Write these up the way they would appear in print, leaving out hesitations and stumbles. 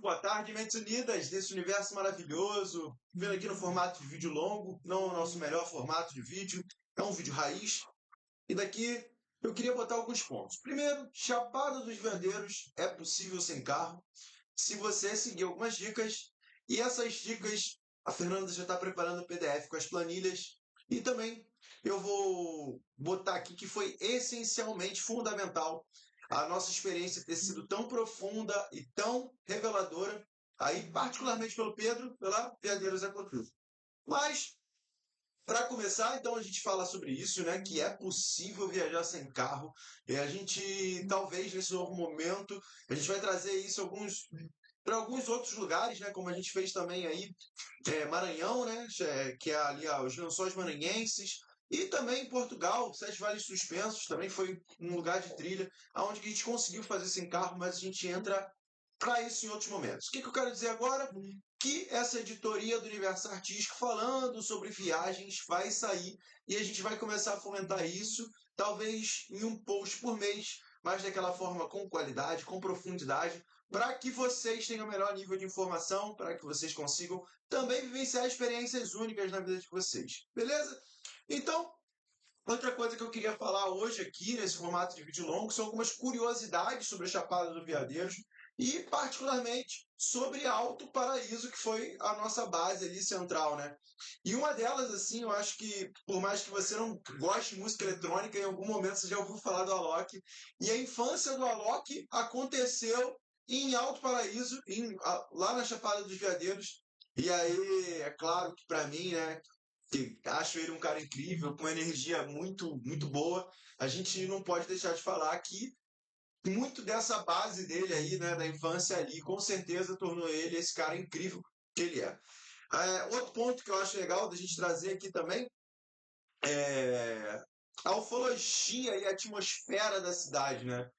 boa tarde, mentes unidas desse universo maravilhoso. Vendo aqui no formato de vídeo longo, não o nosso melhor formato de vídeo, é um vídeo raiz. E daqui eu queria botar alguns pontos. Primeiro, Chapada dos Veadeiros é possível sem carro, se você seguir algumas dicas. E essas dicas, a Fernanda já está preparando o PDF com as planilhas. E também eu vou botar aqui que foi essencialmente fundamental a nossa experiência ter sido tão profunda e tão reveladora, aí particularmente pelo Pedro, pela Veadeiros Ecotour. Mas, para começar, então a gente fala sobre isso, né? Que é possível viajar sem carro. E a gente, talvez nesse novo momento, a gente vai trazer isso para alguns outros lugares, né? Como a gente fez também aí, Maranhão, né? Que é ali os Lençóis Maranhenses. E também em Portugal, Sete Vales Suspensos, também foi um lugar de trilha, onde a gente conseguiu fazer sem carro, mas a gente entra para isso em outros momentos. O que eu quero dizer agora? Que essa editoria do Universo Artístico falando sobre viagens vai sair e a gente vai começar a fomentar isso, talvez em um post por mês, mas daquela forma com qualidade, com profundidade, para que vocês tenham o melhor nível de informação, para que vocês consigam também vivenciar experiências únicas na vida de vocês. Beleza? Então, outra coisa que eu queria falar hoje aqui, nesse formato de vídeo longo, são algumas curiosidades sobre a Chapada do Veadeiros e, particularmente, sobre Alto Paraíso, que foi a nossa base ali central, né? E uma delas, assim, eu acho que, por mais que você não goste de música eletrônica, em algum momento você já ouviu falar do Alok. E a infância do Alok aconteceu em Alto Paraíso, lá na Chapada dos Veadeiros. E aí, é claro que para mim, né, que acho ele um cara incrível, com uma energia muito, muito boa. A gente não pode deixar de falar que muito dessa base dele aí, né, da infância ali, com certeza tornou ele esse cara incrível que ele é. Outro ponto que eu acho legal da gente trazer aqui também é a ufologia e a atmosfera da cidade, né?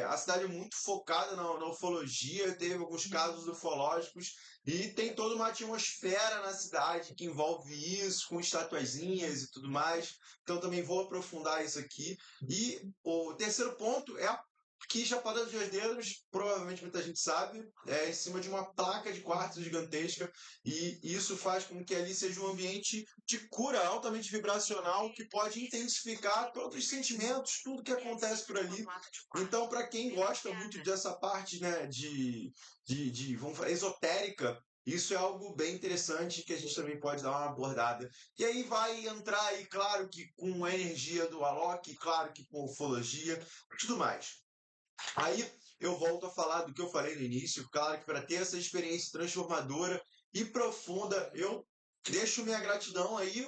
A cidade é muito focada na ufologia, teve alguns casos ufológicos e tem toda uma atmosfera na cidade que envolve isso, com estatuazinhas e tudo mais. Então também vou aprofundar isso aqui. E o terceiro ponto é que Chapada dos Veadeiros, provavelmente muita gente sabe, é em cima de uma placa de quartzo gigantesca e isso faz com que ali seja um ambiente de cura altamente vibracional que pode intensificar todos os sentimentos, tudo que acontece por ali. Então, para quem gosta muito dessa parte, né, vamos falar, esotérica, isso é algo bem interessante que a gente também pode dar uma abordada. E aí vai entrar aí, claro que com a energia do Alok, claro que com ufologia, tudo mais. Aí eu volto a falar do que eu falei no início, claro que para ter essa experiência transformadora e profunda, eu deixo minha gratidão aí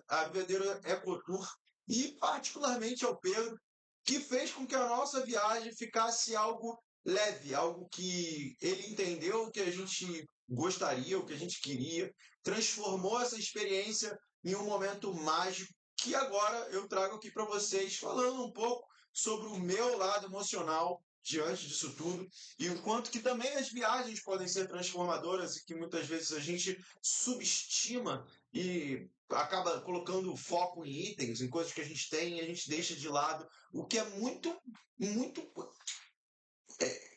a Verdadeira Ecotour e particularmente ao Pedro, que fez com que a nossa viagem ficasse algo leve, algo que ele entendeu o que a gente gostaria, o que a gente queria, transformou essa experiência em um momento mágico que agora eu trago aqui para vocês, falando um pouco sobre o meu lado emocional diante disso tudo e o quanto que também as viagens podem ser transformadoras e que muitas vezes a gente subestima e acaba colocando foco em itens, em coisas que a gente tem e a gente deixa de lado, o que é muito, muito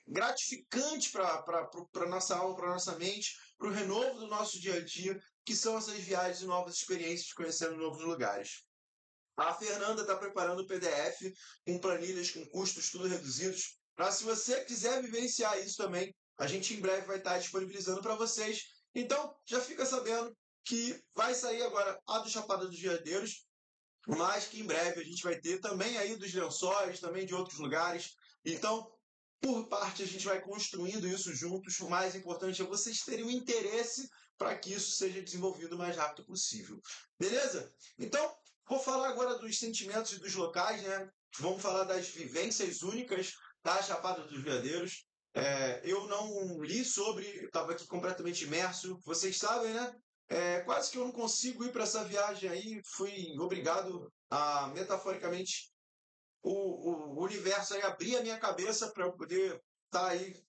gratificante para nossa alma, para nossa mente, para o renovo do nosso dia a dia, que são essas viagens e novas experiências, conhecendo novos lugares. A Fernanda está preparando o PDF com planilhas, com custos tudo reduzidos, para se você quiser vivenciar isso também, a gente em breve vai estar disponibilizando para vocês. Então, já fica sabendo que vai sair agora a do Chapada dos Veadeiros, mas que em breve a gente vai ter também aí dos Lençóis, também de outros lugares. Então, por parte, a gente vai construindo isso juntos. O mais importante é vocês terem o interesse para que isso seja desenvolvido o mais rápido possível. Beleza? Então, vou falar agora dos sentimentos e dos locais, né? Vamos falar das vivências únicas da Chapada dos Veadeiros. Eu não li sobre, estava aqui completamente imerso. Vocês sabem, né? Quase que eu não consigo ir para essa viagem aí. Fui obrigado a, metaforicamente, o universo aí abrir a minha cabeça para eu poder estar aí,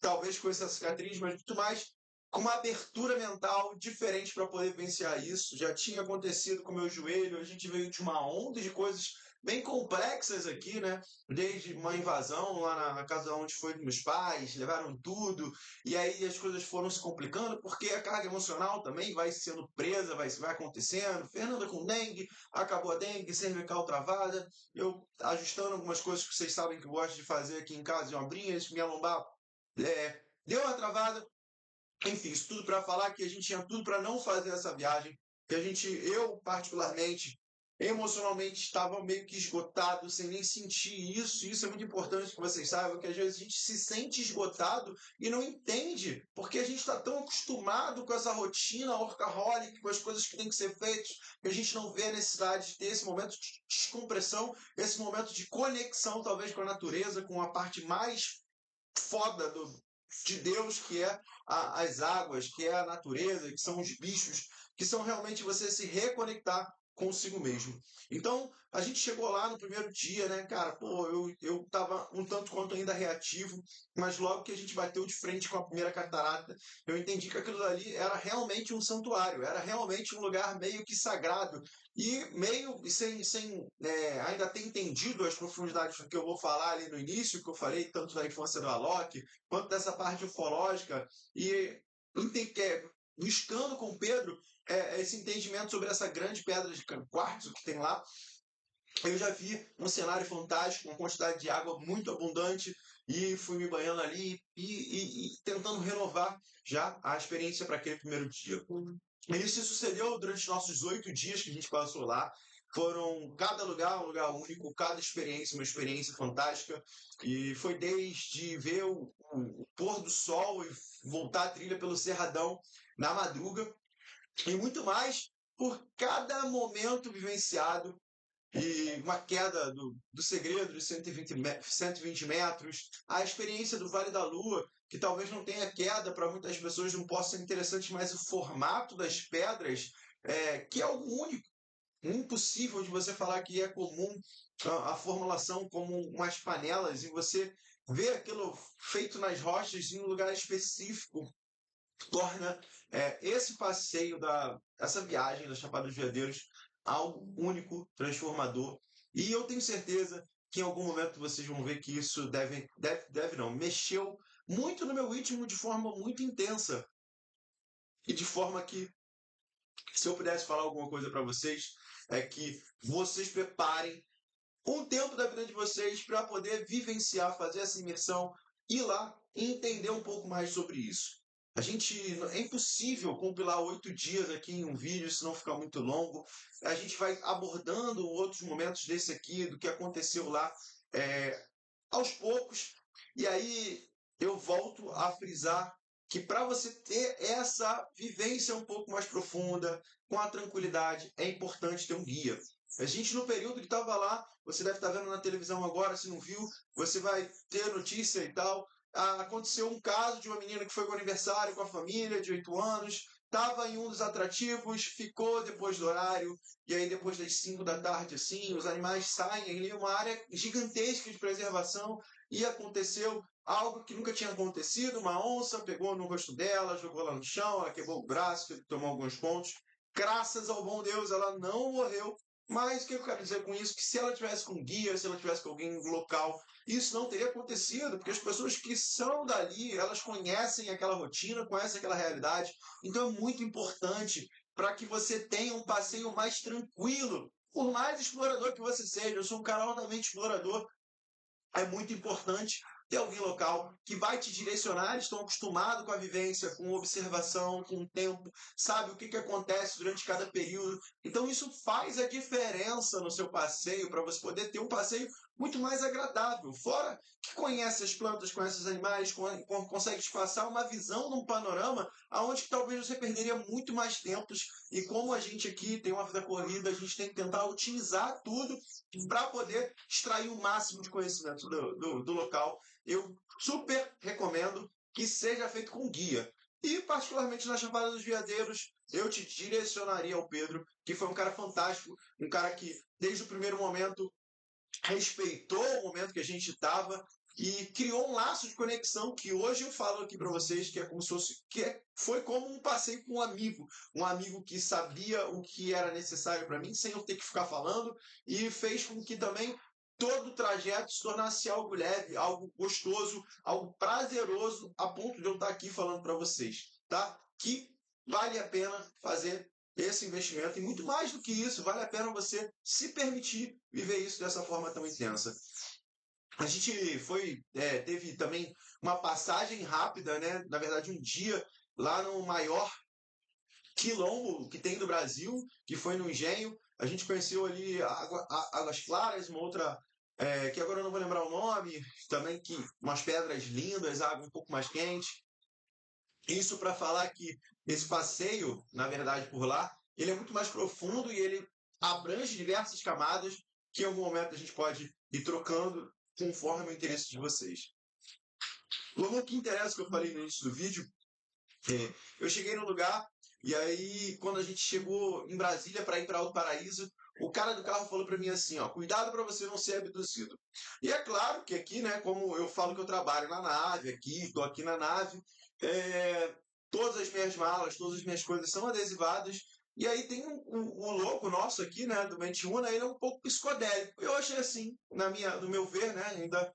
talvez com essa cicatriz, mas muito mais com uma abertura mental diferente para poder vivenciar isso. Já tinha acontecido com o meu joelho, a gente veio de uma onda de coisas bem complexas aqui, né? Desde uma invasão lá na casa onde foi dos meus pais, levaram tudo, e aí as coisas foram se complicando, porque a carga emocional também vai sendo presa, vai acontecendo. Fernanda com dengue, acabou a dengue, cervical travada, eu ajustando algumas coisas que vocês sabem que eu gosto de fazer aqui em casa, de obrinhas, minha lombar deu uma travada. Enfim, isso tudo para falar que a gente tinha tudo para não fazer essa viagem, que eu particularmente, emocionalmente estava meio que esgotado, sem nem sentir isso. Isso é muito importante que vocês saibam, que às vezes a gente se sente esgotado e não entende, porque a gente está tão acostumado com essa rotina workaholic, com as coisas que têm que ser feitas, que a gente não vê a necessidade de ter esse momento de descompressão, esse momento de conexão, talvez, com a natureza, com a parte mais foda de Deus, que é as águas, que é a natureza, que são os bichos, que são realmente você se reconectar consigo mesmo. Então, a gente chegou lá no primeiro dia, né, cara, pô, eu tava um tanto quanto ainda reativo, mas logo que a gente bateu de frente com a primeira catarata, eu entendi que aquilo ali era realmente um santuário, era realmente um lugar meio que sagrado, e meio sem ainda ter entendido as profundidades do que eu vou falar ali no início, que eu falei tanto da infância do Alok, quanto dessa parte ufológica, e buscando com Pedro esse entendimento sobre essa grande pedra de quartzo que tem lá, eu já vi um cenário fantástico, uma quantidade de água muito abundante, e fui me banhando ali e tentando renovar já a experiência para aquele primeiro dia. E isso se sucedeu durante os nossos 8 dias que a gente passou lá. Foram cada lugar um lugar único, cada experiência uma experiência fantástica. E foi desde ver o pôr do sol e voltar a trilha pelo Cerradão na madruga, e muito mais por cada momento vivenciado, e uma queda do segredo de 120 metros, a experiência do Vale da Lua, que talvez não tenha queda, para muitas pessoas não possa ser interessante, mas o formato das pedras, que é algo único, impossível de você falar que é comum, a formulação como umas panelas, e você vê aquilo feito nas rochas em um lugar específico, torna esse passeio, essa viagem da Chapada dos Veadeiros, algo único, transformador. E eu tenho certeza que em algum momento vocês vão ver que isso deve não, mexeu muito no meu íntimo de forma muito intensa. E de forma que, se eu pudesse falar alguma coisa para vocês, é que vocês preparem um tempo da vida de vocês para poder vivenciar, fazer essa imersão, ir lá e entender um pouco mais sobre isso. É impossível compilar 8 dias aqui em um vídeo, se não ficar muito longo. A gente vai abordando outros momentos desse aqui, do que aconteceu lá, aos poucos. E aí eu volto a frisar que para você ter essa vivência um pouco mais profunda, com a tranquilidade, é importante ter um guia. A gente, no período que estava lá, você deve estar vendo na televisão agora, se não viu, você vai ter notícia e tal. Aconteceu um caso de uma menina que foi com aniversário com a família, de 8 anos, estava em um dos atrativos, ficou depois do horário, e aí depois das 5 da tarde, assim, os animais saem ali, uma área gigantesca de preservação, e aconteceu algo que nunca tinha acontecido, uma onça pegou no rosto dela, jogou ela no chão, ela quebrou o braço, tomou alguns pontos. Graças ao bom Deus, ela não morreu. Mas o que eu quero dizer com isso? Que se ela tivesse com guia, se ela tivesse com alguém local, isso não teria acontecido, porque as pessoas que são dali, elas conhecem aquela rotina, conhecem aquela realidade. Então é muito importante para que você tenha um passeio mais tranquilo. Por mais explorador que você seja, eu sou um cara altamente explorador, é muito importante ter alguém local que vai te direcionar. Eles estão acostumados com a vivência, com observação, com o tempo, sabe o que acontece durante cada período. Então isso faz a diferença no seu passeio, para você poder ter um passeio muito mais agradável. Fora que conhece as plantas, conhece os animais, consegue te passar uma visão num panorama aonde talvez você perderia muito mais tempos. E como a gente aqui tem uma vida corrida, a gente tem que tentar otimizar tudo para poder extrair o máximo de conhecimento do local. Eu super recomendo que seja feito com guia. E, particularmente na Chapada dos Veadeiros, eu te direcionaria ao Pedro, que foi um cara fantástico, um cara que, desde o primeiro momento, respeitou o momento que a gente estava, e criou um laço de conexão que hoje eu falo aqui para vocês que é como se fosse, foi como um passeio com um amigo que sabia o que era necessário para mim sem eu ter que ficar falando e fez com que também todo o trajeto se tornasse algo leve, algo gostoso, algo prazeroso, a ponto de eu estar aqui falando para vocês, tá? Que vale a pena fazer esse investimento e muito mais do que isso, vale a pena você se permitir viver isso dessa forma tão intensa. A gente teve também uma passagem rápida, né? Na verdade, um dia lá no maior quilombo que tem do Brasil, que foi no Engenho. A gente conheceu ali Águas Claras, uma outra que agora eu não vou lembrar o nome, também que umas pedras lindas, água um pouco mais quente. Isso para falar que esse passeio, na verdade, por lá, ele é muito mais profundo e ele abrange diversas camadas que em algum momento a gente pode ir trocando conforme o interesse de vocês. O que interessa que eu falei no início do vídeo, eu cheguei no lugar e aí quando a gente chegou em Brasília para ir para Alto Paraíso, o cara do carro falou para mim assim, ó, cuidado para você não ser abduzido. E é claro que aqui, né, como eu falo que eu trabalho na nave aqui, estou aqui na nave, todas as minhas malas, todas as minhas coisas são adesivadas. E aí tem um louco nosso aqui, né, do Mentiúna, ele é um pouco psicodélico. Eu achei assim, no meu ver, né, ainda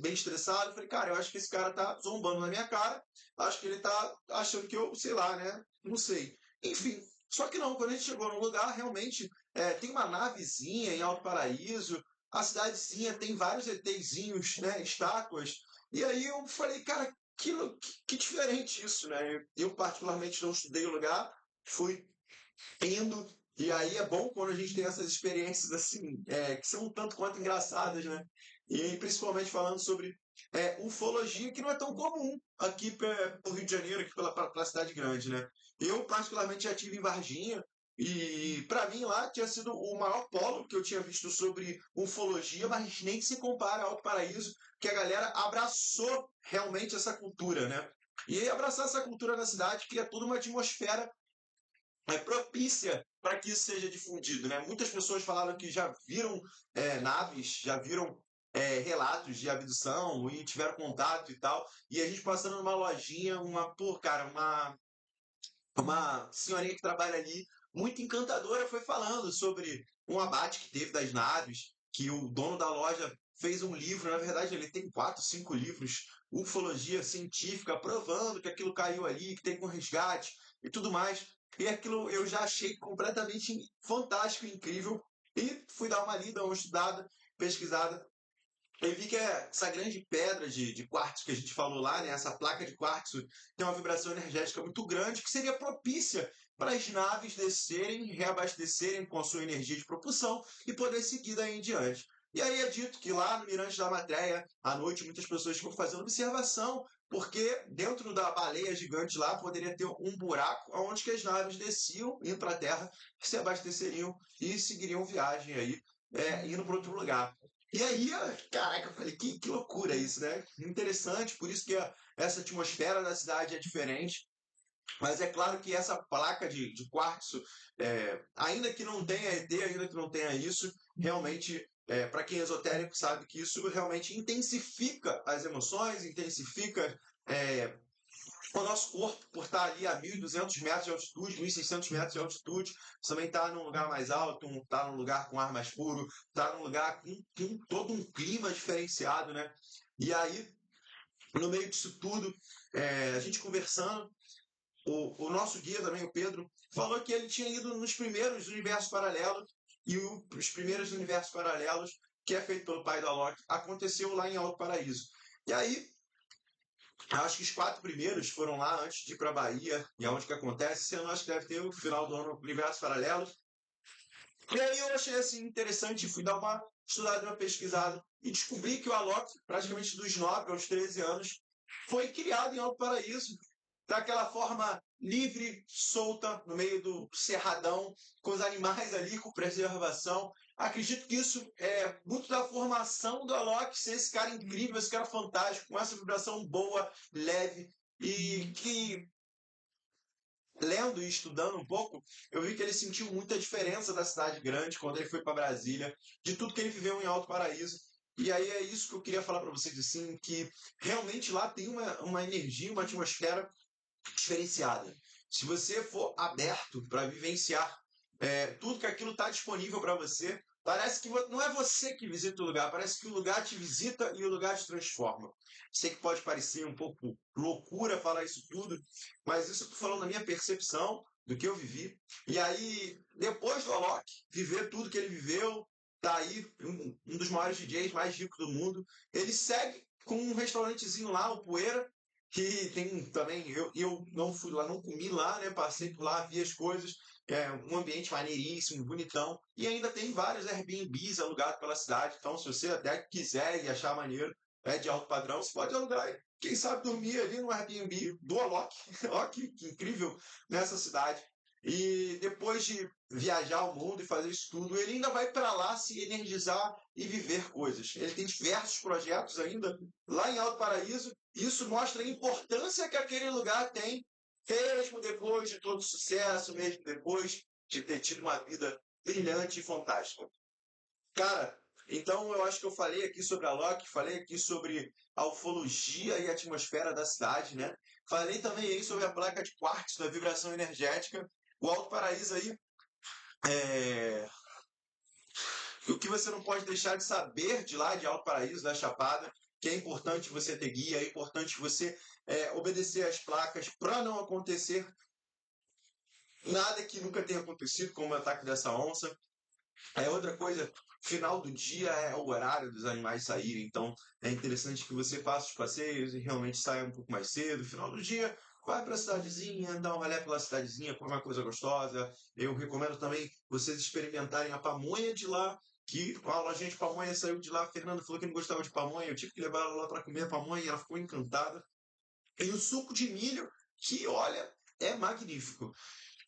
bem estressado. Eu falei, cara, eu acho que esse cara tá zombando na minha cara. Acho que ele tá achando que eu, sei lá, né, não sei. Enfim, só que não, quando a gente chegou no lugar, realmente tem uma navezinha em Alto Paraíso, a cidadezinha tem vários ETzinhos, né, estátuas. E aí eu falei, cara, que diferente isso, né? Eu particularmente não estudei o lugar, fui indo, e aí é bom quando a gente tem essas experiências assim, que são um tanto quanto engraçadas, né? E principalmente falando sobre ufologia, que não é tão comum aqui pro Rio de Janeiro, aqui pela cidade grande, né? Eu particularmente já estive em Varginha, e para mim lá tinha sido o maior polo que eu tinha visto sobre ufologia, mas nem se compara ao Alto Paraíso, que a galera abraçou realmente essa cultura, né? E aí abraçar essa cultura na cidade cria toda uma atmosfera propícia para que isso seja difundido, né? Muitas pessoas falaram que já viram naves, já viram relatos de abdução e tiveram contato e tal. E a gente passando numa lojinha, uma senhorinha que trabalha ali, muito encantadora, foi falando sobre um abate que teve das naves, que o dono da loja fez um livro, na verdade ele tem 4, 5 livros, ufologia científica, provando que aquilo caiu ali, que tem um resgate e tudo mais. E aquilo eu já achei completamente fantástico e incrível. E fui dar uma lida, uma estudada, pesquisada. Eu vi que essa grande pedra de quartzo que a gente falou lá, né, essa placa de quartzo, tem uma vibração energética muito grande que seria propícia para as naves descerem, reabastecerem com a sua energia de propulsão e poder seguir daí em diante. E aí é dito que lá no Mirante da Matréia, à noite, muitas pessoas ficam fazendo observação, porque dentro da baleia gigante lá poderia ter um buraco onde que as naves desciam, indo para a Terra, se abasteceriam e seguiriam viagem aí, indo para outro lugar. E aí, caraca, eu falei, que loucura isso, né? Interessante, por isso que essa atmosfera da cidade é diferente. Mas é claro que essa placa de quartzo, ainda que não tenha ET, ainda que não tenha isso, realmente, para quem é esotérico, sabe que isso realmente intensifica as emoções, intensifica o nosso corpo, por estar ali a 1.200 metros de altitude, 1.600 metros de altitude, também está num lugar mais alto, está num lugar com ar mais puro, está num lugar com todo um clima diferenciado, né? E aí, no meio disso tudo, a gente conversando, o nosso guia também, o Pedro, falou que ele tinha ido nos primeiros universos paralelos, e os primeiros universos paralelos, que é feito pelo pai da Loki, aconteceu lá em Alto Paraíso. E aí, acho que os 4 primeiros foram lá antes de ir para a Bahia, e aonde que acontece, esse ano acho que deve ter o final do ano Universos Paralelos. E aí eu achei assim interessante, fui dar uma estudada, uma pesquisada, e descobri que o Alok, praticamente dos 9 aos 13 anos, foi criado em Alto Paraíso, daquela forma livre, solta, no meio do cerradão, com os animais ali, com preservação. Acredito que isso é muito da formação do Alok ser esse cara incrível, esse cara fantástico, com essa vibração boa, leve, e que, lendo e estudando um pouco, eu vi que ele sentiu muita diferença da cidade grande quando ele foi para Brasília, de tudo que ele viveu em Alto Paraíso. E aí é isso que eu queria falar para vocês, assim, que realmente lá tem uma energia, uma atmosfera diferenciada. Se você for aberto para vivenciar tudo que aquilo está disponível para você, parece que não é você que visita o lugar, parece que o lugar te visita e o lugar te transforma. Sei que pode parecer um pouco loucura falar isso tudo, mas isso eu estou falando da minha percepção, do que eu vivi. E aí, depois do Alok, viver tudo que ele viveu, tá aí um dos maiores DJs mais ricos do mundo, ele segue com um restaurantezinho lá, o Poeira, que tem também, eu não fui lá, não comi lá, né? Passei por lá, vi as coisas, um ambiente maneiríssimo, bonitão, e ainda tem vários Airbnbs alugados pela cidade, então se você até quiser e achar maneiro, de alto padrão, você pode alugar, quem sabe dormir ali no Airbnb do Alok, olha que incrível nessa cidade. E depois de viajar o mundo e fazer isso tudo, ele ainda vai para lá se energizar e viver coisas. Ele tem diversos projetos ainda lá em Alto Paraíso. Isso mostra a importância que aquele lugar tem, mesmo depois de todo o sucesso, mesmo depois de ter tido uma vida brilhante e fantástica. Cara, então eu acho que eu falei aqui sobre a Loki, falei aqui sobre a ufologia e a atmosfera da cidade, né? Falei também aí sobre a placa de quartzo, da vibração energética. O Alto Paraíso aí, é... o que você não pode deixar de saber de lá, de Alto Paraíso, da Chapada, que é importante você ter guia, é importante você obedecer às placas para não acontecer nada que nunca tenha acontecido, como o ataque dessa onça. Outra coisa, final do dia é o horário dos animais saírem, então é interessante que você faça os passeios e realmente saia um pouco mais cedo. Final do dia, vai para a cidadezinha, dá um rolê pela cidadezinha, come uma coisa gostosa. Eu recomendo também vocês experimentarem a pamonha de lá, que a lojinha de pamonha saiu de lá. A Fernanda falou que não gostava de pamonha, eu tive que levar ela lá para comer a pamonha e ela ficou encantada. E o suco de milho, que olha, é magnífico.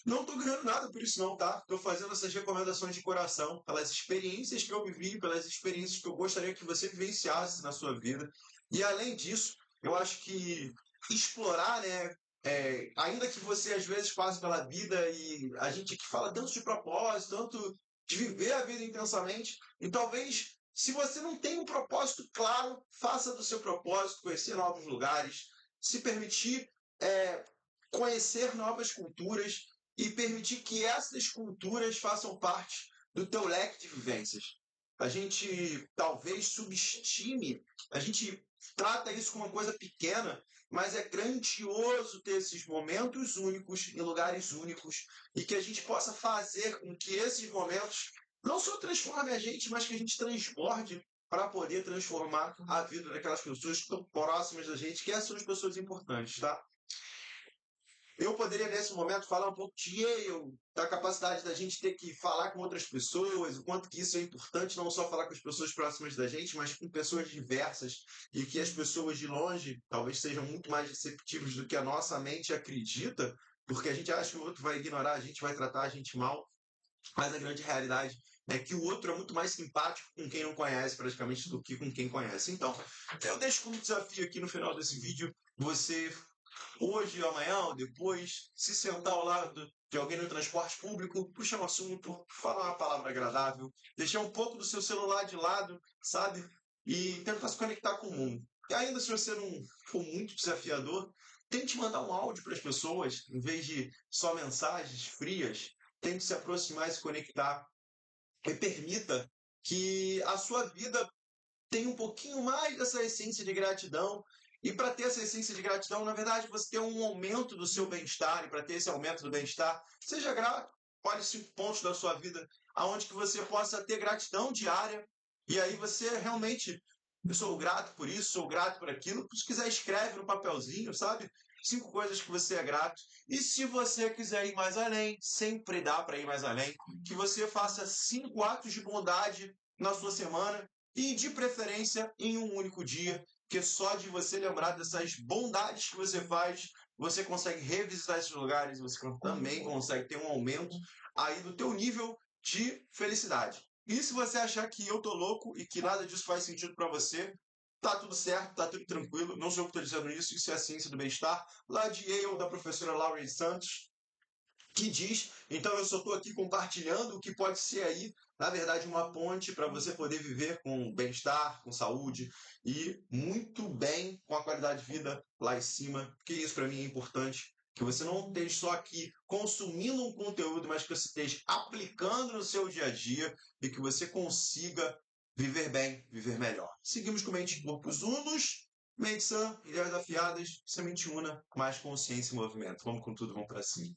Não estou ganhando nada por isso não, tá? Estou fazendo essas recomendações de coração, pelas experiências que eu vivi, pelas experiências que eu gostaria que você vivenciasse na sua vida. E além disso, eu acho que explorar, né? Ainda que você às vezes passe pela vida e a gente aqui fala tanto de propósito, tanto de viver a vida intensamente, e talvez se você não tem um propósito claro, faça do seu propósito conhecer novos lugares, se permitir conhecer novas culturas e permitir que essas culturas façam parte do teu leque de vivências. A gente talvez subestime, a gente trata isso como uma coisa pequena, mas é grandioso ter esses momentos únicos em lugares únicos e que a gente possa fazer com que esses momentos não só transformem a gente, mas que a gente transborde para poder transformar a vida daquelas pessoas que estão próximas da gente, que essas são as pessoas importantes, tá? Eu poderia, nesse momento, falar um pouco de eu, da capacidade da gente ter que falar com outras pessoas, o quanto que isso é importante, não só falar com as pessoas próximas da gente, mas com pessoas diversas, e que as pessoas de longe talvez sejam muito mais receptivas do que a nossa mente acredita, porque a gente acha que o outro vai ignorar a gente, vai tratar a gente mal, mas a grande realidade é que o outro é muito mais simpático com quem não conhece, praticamente, do que com quem conhece. Então, eu deixo como desafio aqui no final desse vídeo você hoje, amanhã ou depois, se sentar ao lado de alguém no transporte público, puxar um assunto, falar uma palavra agradável, deixar um pouco do seu celular de lado, sabe? E tentar se conectar com o mundo. E ainda se você não for muito desafiador, tente mandar um áudio para as pessoas, em vez de só mensagens frias, tente se aproximar e se conectar. E permita que a sua vida tem um pouquinho mais dessa essência de gratidão. E para ter essa essência de gratidão, na verdade, você tem um aumento do seu bem-estar. E para ter esse aumento do bem-estar, seja grato. Olhe 5 pontos da sua vida aonde que você possa ter gratidão diária. E aí você realmente, eu sou grato por isso, sou grato por aquilo. Se quiser, escreve no papelzinho, sabe? 5 coisas que você é grato. E se você quiser ir mais além, sempre dá para ir mais além. Que você faça 5 atos de bondade na sua semana e de preferência em um único dia, porque só de você lembrar dessas bondades que você faz, você consegue revisitar esses lugares, você também consegue ter um aumento aí do teu nível de felicidade. E se você achar que eu tô louco e que nada disso faz sentido para você, tá tudo certo, tá tudo tranquilo, não sou eu que estou dizendo isso é a ciência do bem-estar, lá de Yale, da professora Lauren Santos, que diz. Então eu só estou aqui compartilhando o que pode ser aí, na verdade, uma ponte para você poder viver com bem-estar, com saúde e muito bem com a qualidade de vida lá em cima, porque isso para mim é importante. Que você não esteja só aqui consumindo um conteúdo, mas que você esteja aplicando no seu dia a dia e que você consiga viver bem, viver melhor. Seguimos com Mente e Corpos Unos, mente sã, ideias afiadas, semente una, mais consciência e movimento. Vamos com tudo, vamos para cima.